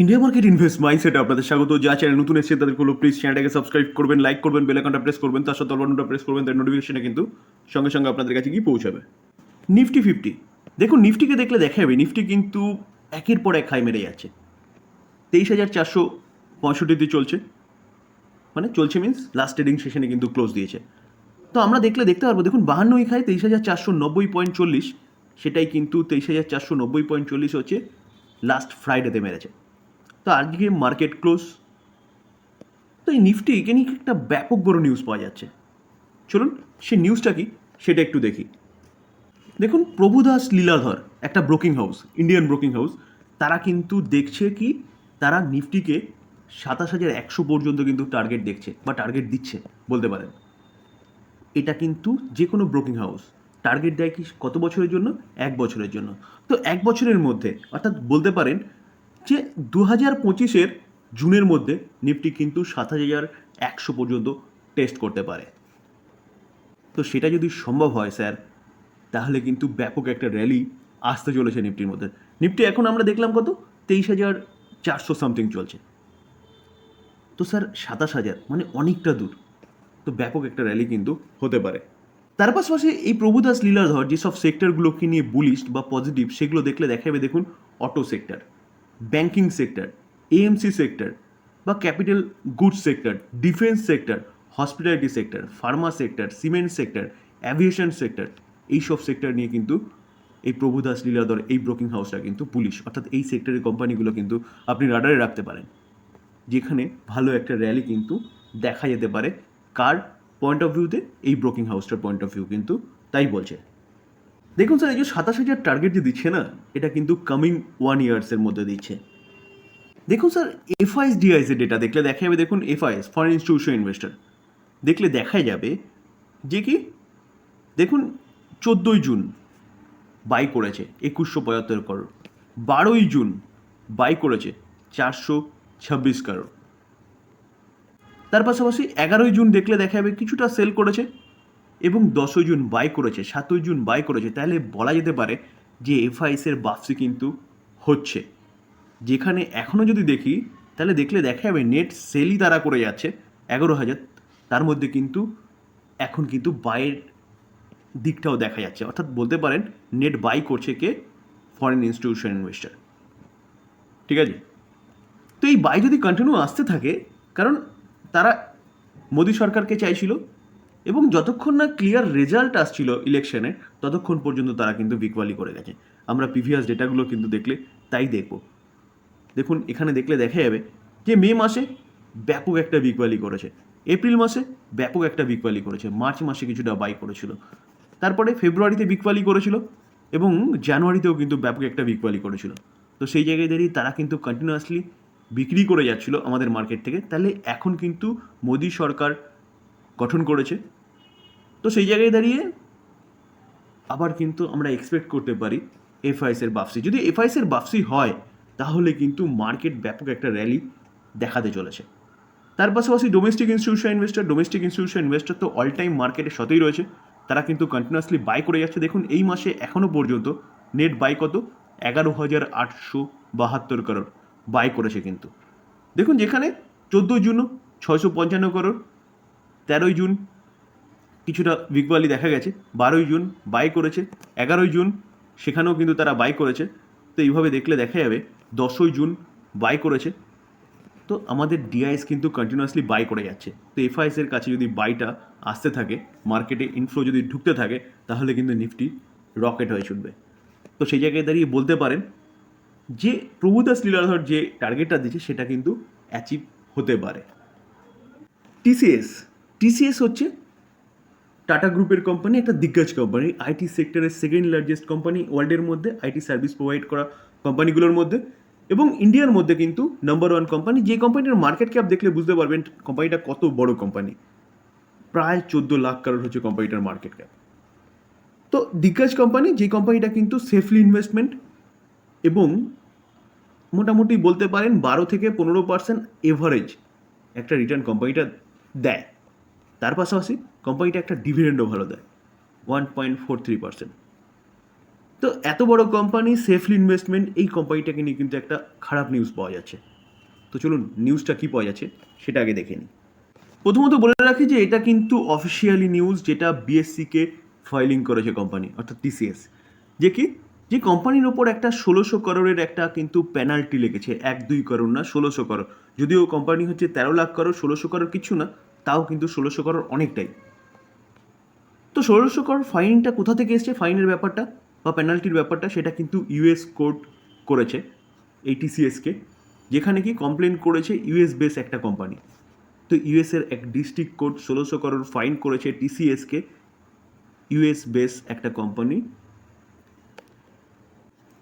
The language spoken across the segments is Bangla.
ইন্ডিয়া মার্কেট ইনভেস্ট মাইন্ডসেটে আপনাদের স্বাগত। যা চ্যানেল নতুন এসেছে তাদের হলো প্লিজ চ্যানেলটাকে সাবস্ক্রাইব করবেন, লাইক করবেন, বেল আইকনটা প্রেস করবেন, তার সাথে অল বাটনটা প্রেস করবেন, তার নোটিফিকেশনে কিন্তু সঙ্গে সঙ্গে আপনাদের কাছে গিয়ে পৌঁছাবে। নিফটি ফিফটি, দেখুন নিফটিকে দেখলে দেখা যাবে নিফটি কিন্তু একের পর এক হাই মেরে যাচ্ছে। 23,465 চলছে, মানে চলছে মিনস লাস্ট ট্রেডিং সেশনে কিন্তু ক্লোজ দিয়েছে। তো আমরা দেখতে পারবো, দেখুন 52 খায় 23,490.40, সেটাই কিন্তু 23,490.40 হচ্ছে লাস্ট ফ্রাইডেতে মেরেছে। তো আজকে মার্কেট ক্লোজ। তো এই নিফটিকে নিয়ে একটা ব্যাপক বড় নিউজ পাওয়া যাচ্ছে। চলুন সেই নিউজটা কি সেটা একটু দেখি। দেখুন, প্রভুদাস লীলাধর, একটা broking house, Indian broking house, তারা কিন্তু দেখছে কি, তারা নিফটিকে 27,100 পর্যন্ত কিন্তু টার্গেট দেখছে বা টার্গেট দিচ্ছে বলতে পারেন। এটা কিন্তু যে কোনো ব্রোকিং হাউস টার্গেট দেয় কি কত বছরের জন্য? 1 বছরের জন্য। তো 1 বছরের মধ্যে, অর্থাৎ বলতে পারেন যে 2025-এর জুনের মধ্যে নিফটি কিন্তু 7,100 পর্যন্ত টেস্ট করতে পারে। তো সেটা যদি সম্ভব হয় স্যার, তাহলে কিন্তু ব্যাপক একটা র্যালি আসতে চলেছে নিফটির মধ্যে। নিফটি এখন আমরা দেখলাম কত, 23,400 সামথিং চলছে। তো স্যার 27,000 মানে অনেকটা দূর। তো ব্যাপক একটা র্যালি কিন্তু হতে পারে। তার পাশাপাশি এই প্রভুদাস লীলাধর যেসব সেক্টরগুলোকে নিয়ে বুলিশ বা পজিটিভ, সেগুলো দেখলে দেখা যাবে, দেখুন auto sector, banking sector, AMC sector বা capital goods sector, defence sector, hospitality sector, pharma sector, cement sector, aviation sector, এইসব সেক্টর নিয়ে কিন্তু এই প্রভুদাস লীলাধর এই ব্রোকিং হাউসটা কিন্তু পুলিশ, অর্থাৎ এই সেক্টরের কোম্পানিগুলো কিন্তু আপনি রাডারে রাখতে পারেন, যেখানে ভালো একটা র্যালি কিন্তু দেখা যেতে পারে। কার পয়েন্ট অফ ভিউতে? এই ব্রোকিং হাউসটার পয়েন্ট অফ ভিউ কিন্তু তাই বলছে। দেখুন স্যার, এই যে 27,000 টার্গেট যে দিচ্ছে না, এটা কিন্তু কামিং 1 ইয়ার্সের মধ্যে দিচ্ছে। দেখুন স্যার, এফআইএস ডিআইএস এর ডেটা দেখলে দেখা যাবে, দেখুন এফআইএস ফরেন ইনস্টিটিউশন ইনভেস্টর দেখলে দেখা যাবে যে কি, দেখুন 14ই জুন বাই করেছে 2,175 করোড়, 12ই জুন বাই করেছে 426 করোড়। তার পাশাপাশি 11ই জুন দেখলে দেখা যাবে কিছুটা সেল করেছে, এবং 10ই জুন বাই করেছে, 7ই জুন বাই করেছে। তাহলে বলা যেতে পারে যে এফআইএসের বাপসি কিন্তু হচ্ছে। যেখানে এখনও যদি দেখি, তাহলে দেখলে দেখা যাবে নেট সেলই তারা করে যাচ্ছে 11,000, তার মধ্যে কিন্তু এখন কিন্তু বাইয়ের দিকটাও দেখা যাচ্ছে, অর্থাৎ বলতে পারেন নেট বাই করছে কে? Foreign institution investor. ঠিক আছে, তো এই বাই যদি কন্টিনিউ আসতে থাকে, কারণ তারা মোদী সরকারকে চাইছিল, এবং যতক্ষণ না ক্লিয়ার রেজাল্ট আসছিল ইলেকশনে, ততক্ষণ পর্যন্ত তারা কিন্তু বিকওয়ালি করে গেছে। আমরা প্রিভিয়াস ডেটাগুলো কিন্তু দেখলে তাই দেখব। দেখুন এখানে দেখলে দেখা যাবে যে মে মাসে ব্যাপক একটা বিকওয়ালি করেছে, এপ্রিল মাসে ব্যাপক একটা বিকওয়ালি করেছে, মার্চ মাসে কিছুটা বাই করেছিল, তারপরে ফেব্রুয়ারিতে বিকওয়ালি করেছিল, এবং জানুয়ারিতেও কিন্তু ব্যাপক একটা বিকওয়ালি করেছিল। তো সেই জায়গায় দাঁড়িয়ে তারা কিন্তু কন্টিনিউয়াসলি বিক্রি করে যাচ্ছিল আমাদের মার্কেট থেকে। তাহলে এখন কিন্তু মোদী সরকার গঠন করেছে, তো সেই জায়গায় দাঁড়িয়ে আবার কিন্তু আমরা এক্সপেক্ট করতে পারি এফআইএসের বাপসি। যদি এফআইএসের বাপসি হয়, তাহলে কিন্তু মার্কেট ব্যাপক একটা র্যালি দেখাতে চলেছে। তার পাশাপাশি ডোমেস্টিক ইনস্টিটিউশন ইনভেস্টর তো অল টাইম মার্কেটের সাথেই রয়েছে, তারা কিন্তু কন্টিনিউয়াসলি বাই করে যাচ্ছে। দেখুন এই মাসে এখনও পর্যন্ত নেট বাই কত? 11,872 করোড় বাই করেছে কিন্তু। দেখুন যেখানে 14ই জুনও 655 করোড়, 13ই জুন কিছুটা বিকওয়ালি দেখা গেছে, 12ই জুন বাই করেছে, 11ই জুন সেখানেও কিন্তু তারা বাই করেছে। তো এইভাবে দেখলে দেখা যাবে 10ই জুন বাই করেছে। তো আমাদের ডিআইএস কিন্তু কন্টিনিউয়াসলি বাই করে যাচ্ছে। তো এফআইএসের কাছে যদি বাইটা আসতে থাকে, মার্কেটে ইনফ্লো যদি ঢুকতে থাকে, তাহলে কিন্তু নিফটি রকেট হয়ে ছুটবে। তো সেই জায়গায় দাঁড়িয়ে বলতে পারেন যে প্রভুদাস লীলাধর যে টার্গেটটা দিচ্ছে, সেটা কিন্তু অ্যাচিভ হতে পারে। টিসিএস, টিসিএস হচ্ছে টাটা গ্রুপের কোম্পানি, একটা দিগ্গজ কোম্পানি, আইটি সেক্টরের সেকেন্ড লার্জেস্ট কোম্পানি ওয়ার্ল্ডের মধ্যে, আইটি সার্ভিস প্রোভাইড করা কোম্পানিগুলোর মধ্যে, এবং ইন্ডিয়ার মধ্যে কিন্তু নাম্বার 1 কোম্পানি। যে কোম্পানির মার্কেট ক্যাপ দেখলে বুঝতে পারবেন কোম্পানিটা কত বড় কোম্পানি। প্রায় 14 লাখ করোড় হচ্ছে কোম্পানিটার মার্কেট ক্যাপ। তো দিগ্গজ কোম্পানি, যে কোম্পানিটা কিন্তু সেফলি ইনভেস্টমেন্ট, এবং মোটামুটি বলতে পারেন 12 থেকে 15% এভারেজ একটা রিটার্ন কোম্পানিটা দেয়। তার পাশাপাশি কোম্পানিটা একটা ডিভিডেন্ডও ভালো দেয়, 1.43%। তো এত বড় কোম্পানি সেফলি ইনভেস্টমেন্ট, এই কোম্পানিটাকে নিয়ে কিন্তু একটা খারাপ নিউজ পাওয়া যাচ্ছে। তো চলুন নিউজটা কী পাওয়া যাচ্ছে সেটা আগে দেখে নিই। প্রথমত বলে রাখি যে এটা কিন্তু অফিসিয়ালি নিউজ, যেটা বিএসসিকে ফাইলিং করেছে কোম্পানি অর্থাৎ টিসিএস, যে কোম্পানির ওপর একটা 1600 করোড়ের একটা কিন্তু পেনাল্টি লেগেছে। 1-2 করোড় না, 1600 করোড়। যদিও কোম্পানি হচ্ছে 13 লাখ করোড়, 1600 করোড় কিছু না, তাও কিন্তু 1600 করোড় অনেকটাই। তো 1600 করোড় ফাইনটা কোথা থেকে এসছে, ফাইনের ব্যাপারটা বা পেনাল্টির ব্যাপারটা, সেটা কিন্তু ইউএস কোর্ট করেছে এই টিসিএসকে, যেখানে কি কমপ্লেন করেছে ইউএস বেস একটা কোম্পানি। তো ইউএসের এক ডিস্ট্রিক্ট কোর্ট 1600 করোড় ফাইন করেছে টিসিএসকে, ইউএস বেস একটা কোম্পানি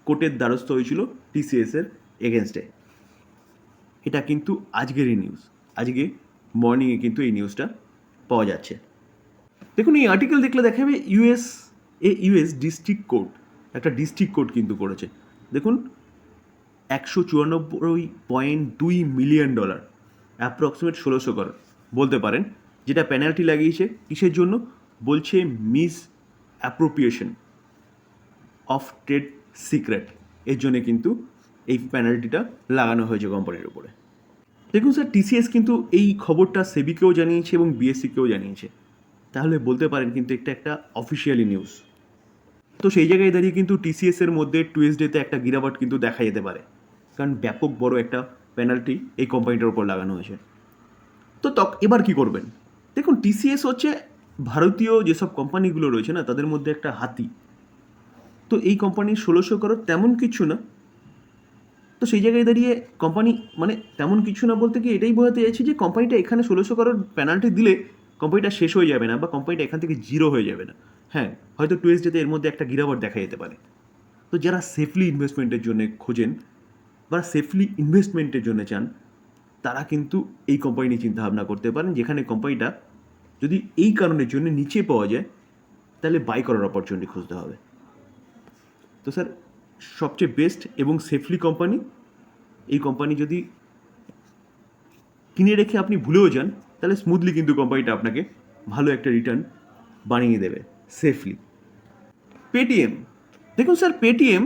কোর্টের দ্বারস্থ হয়েছিল টিসিএসের এগেনস্টে। এটা কিন্তু আজকেরই নিউজ, আজকে মর্নিংয়ে কিন্তু এই নিউজটা পাওয়া যাচ্ছে। দেখুন এই আর্টিকেল দেখলে দেখাবে ইউএস ডিস্ট্রিক্ট কোর্ট, একটা ডিস্ট্রিক্ট কোর্ট কিন্তু করেছে। দেখুন $194.2 মিলিয়ন, অ্যাপ্রক্সিমেট 1600 করোড় বলতে পারেন, যেটা পেনাল্টি লাগিয়েছে কিসের জন্য, বলছে miss appropriation of trade secret, এর জন্য কিন্তু এই পেনাল্টিটা লাগানো হয়েছে কোম্পানির উপরে। দেখুন স্যার, টিসিএস কিন্তু এই খবরটা সেবিকেও জানিয়েছে এবং বিএসসিকেও জানিয়েছে, তাহলে বলতে পারেন কিন্তু একটা অফিসিয়ালি নিউজ। তো সেই জায়গায় দাঁড়িয়ে কিন্তু টিসিএসের মধ্যে টুয়েসডেতে একটা গিরাবাট কিন্তু দেখা যেতে পারে, কারণ ব্যাপক বড় একটা পেনাল্টি এই কোম্পানিটার উপর লাগানো হয়েছে। তো এবার কি করবেন? দেখুন টিসিএস হচ্ছে ভারতীয় যেসব কোম্পানিগুলো রয়েছে না, তাদের মধ্যে একটা হাতি। তো এই কোম্পানির 1600 করোড় তেমন কিছু না। তো সেই জায়গায় দাঁড়িয়ে কোম্পানি মানে তেমন কিছু না বলতে কি এটাই বোঝাতে চাইছি যে কোম্পানিটা এখানে 1600 করোড় পেনাল্টি দিলে কোম্পানিটা শেষ হয়ে যাবে না, বা কোম্পানিটা এখান থেকে জিরো হয়ে যাবে না। হ্যাঁ, হয়তো টুয়েসডেতে এর মধ্যে একটা গিরাবট দেখা যেতে পারে। তো যারা সেফলি ইনভেস্টমেন্টের জন্য খোঁজেন বা সেফলি ইনভেস্টমেন্টের জন্য চান, তারা কিন্তু এই কোম্পানি নিয়ে চিন্তাভাবনা করতে পারেন, যেখানে কোম্পানিটা যদি এই কারণের জন্য নিচে পাওয়া যায়, তাহলে বাই করার অপরচুনিটি খুঁজতে হবে। তো স্যার সবচেয়ে বেস্ট এবং সেফলি কোম্পানি, এই কোম্পানি যদি কিনে রেখে আপনি ভুলেও যান, তাহলে স্মুথলি কিন্তু কোম্পানিটা আপনাকে ভালো একটা রিটার্ন বানিয়ে দেবে সেফলি। পেটিএম, দেখুন স্যার পেটিএম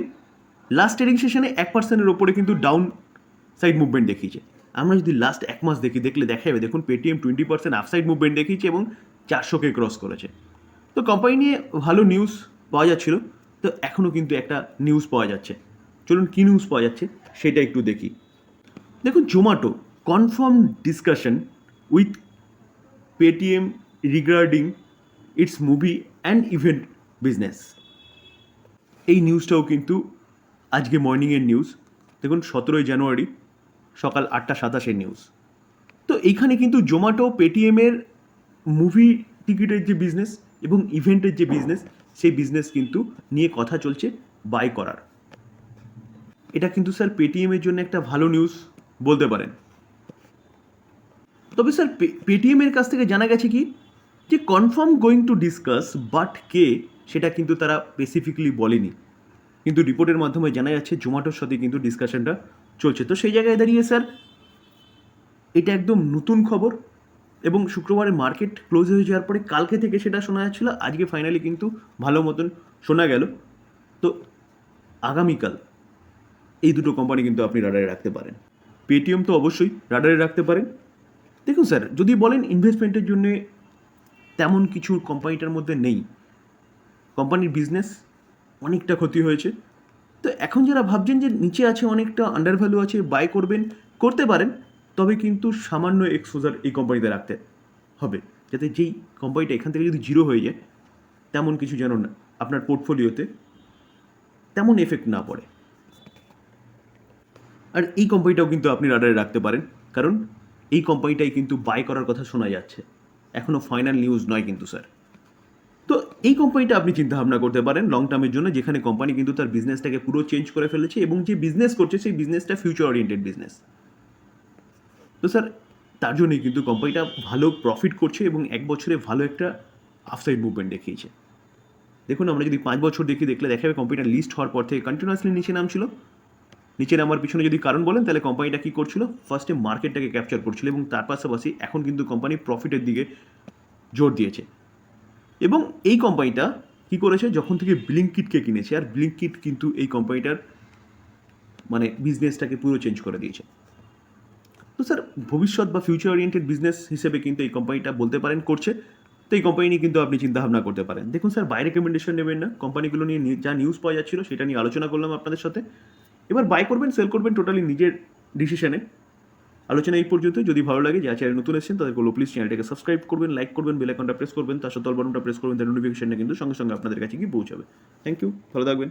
লাস্ট ট্রেডিং সেশনে 1% ওপরে কিন্তু ডাউন সাইড মুভমেন্ট দেখিয়েছে। আমরা যদি লাস্ট এক মাস দেখলে দেখা যাবে, দেখুন পেটিএম 20% আপসাইড মুভমেন্ট দেখিয়েছে এবং 400কে ক্রস করেছে। তো কোম্পানি নিয়ে ভালো নিউজ পাওয়া যাচ্ছিল, তো এখনও কিন্তু একটা নিউজ পাওয়া যাচ্ছে। চলুন কী নিউজ পাওয়া যাচ্ছে সেটা একটু দেখি। দেখুন Zomato confirm discussion with Paytm regarding it's movie and event business. এই নিউজটাও কিন্তু আজকে মর্নিংয়ের নিউজ। দেখুন 17 জানুয়ারি সকাল 8:27 নিউজ। তো এইখানে কিন্তু জোম্যাটো পেটিএমের মুভি টিকিটের যে বিজনেস এবং ইভেন্টের যে বিজনেস, সেই বিজনেস কিন্তু নিয়ে কথা চলছে বাই করার। এটা কিন্তু স্যার পেটিএমের জন্য একটা ভালো নিউজ বলতে পারেন। তবে স্যার পেটিএমের কাছ থেকে জানা গেছে কি যে confirm going to discuss, but কে সেটা কিন্তু তারা স্পেসিফিকলি বলেনি, কিন্তু রিপোর্টের মাধ্যমে জানা যাচ্ছে জোম্যাটোর সাথে কিন্তু ডিসকাশনটা চলছে। তো সেই জায়গায় দাঁড়িয়ে স্যার এটা একদম নতুন খবর, এবং শুক্রবারে মার্কেট ক্লোজ হয়ে যাওয়ার পরে কালকে থেকে সেটা শোনা যাচ্ছিলো, আজকে ফাইনালি কিন্তু ভালো মতন শোনা গেল। তো আগামীকাল এই দুটো কোম্পানি কিন্তু আপনি রাডারে রাখতে পারেন। পেটিএম তো অবশ্যই রাডারে রাখতে পারেন। দেখুন স্যার, যদি বলেন ইনভেস্টমেন্টের জন্য তেমন কিছু কোম্পানিটার মধ্যে নেই, কোম্পানির বিজনেস অনেকটা ক্ষতি হয়েছে। তো এখন যারা ভাবছেন যে নিচে আছে, অনেকটা আন্ডার ভ্যালু আছে, বাই করতে পারেন, তবে কিন্তু সামান্য এক্সপোজার এই কোম্পানিতে রাখতে হবে, যাতে যেই কোম্পানিটা এখান থেকে যদি জিরো হয়ে যায়, তেমন কিছু যেন না আপনার পোর্টফোলিওতে তেমন এফেক্ট না পড়ে। আর এই কোম্পানিটাও কিন্তু আপনি রাডারে রাখতে পারেন, কারণ এই কোম্পানিটাই কিন্তু বাই করার কথা শোনা যাচ্ছে, এখনও ফাইনাল নিউজ নয় কিন্তু স্যার। তো এই কোম্পানিটা আপনি চিন্তাভাবনা করতে পারেন লং টার্মের জন্য, যেখানে কোম্পানি কিন্তু তার বিজনেসটাকে পুরো চেঞ্জ করে ফেলেছে এবং যে বিজনেস করছে সেই বিজনেসটা ফিউচার ওরিয়েন্টেড বিজনেস। তো স্যার তার জন্যই কিন্তু কোম্পানিটা ভালো প্রফিট করছে এবং এক বছরে ভালো একটা আপসাইড মুভমেন্ট দেখিয়েছে। দেখুন আমরা যদি 5 বছর দেখলে দেখা যাবে কোম্পানিটা লিস্ট হওয়ার পর থেকে কন্টিনিউয়াসলি নিচে নামছিল। নিচে নামার পিছনে যদি কারণ বলেন, তাহলে কোম্পানিটা কী করছিল, ফার্স্টে মার্কেটটাকে ক্যাপচার করছিল এবং তার পাশাপাশি এখন কিন্তু কোম্পানি প্রফিটের দিকে জোর দিয়েছে। এবং এই কোম্পানিটা কী করেছে, যখন থেকে ব্লিঙ্কিটকে কিনেছে, আর ব্লিঙ্কিট কিন্তু এই কোম্পানিটার মানে বিজনেসটাকে পুরো চেঞ্জ করে দিয়েছে। তো স্যার ভবিষ্যৎ বা ফিউচার ওরিয়েন্টেড বিজনেস হিসেবে কিন্তু এই কোম্পানিটা বলতে পারেন করছে। তো এই কোম্পানি নিয়ে কিন্তু আপনি চিন্তাভাবনা করতে পারেন। দেখুন স্যার, বাই রেকমেন্ডেশন নেবেন না, কোম্পানিগুলো নিয়ে যা নিউজ পাওয়া যাচ্ছিল সেটা নিয়ে আলোচনা করলাম আপনাদের সাথে। এবার বাই করবেন সেল করবেন টোটালি নিজের ডিসিশনে। আলোচনা এই পর্যন্ত। যদি ভালো লাগে, যারা চ্যানেল নতুন এসেছেন তাদের বলবো প্লিজ চ্যানেলটাকে সাবস্ক্রাইব করবেন, লাইক করবেন, বেল আইকনটা প্রেস করবেন, তার সাথে অল বাটনটা প্রেস করবেন, তার নোটিফিকেশনটা কিন্তু সঙ্গে সঙ্গে আপনাদের কাছে গিয়ে পৌঁছাবে। থ্যাংক ইউ, ভালো থাকবেন।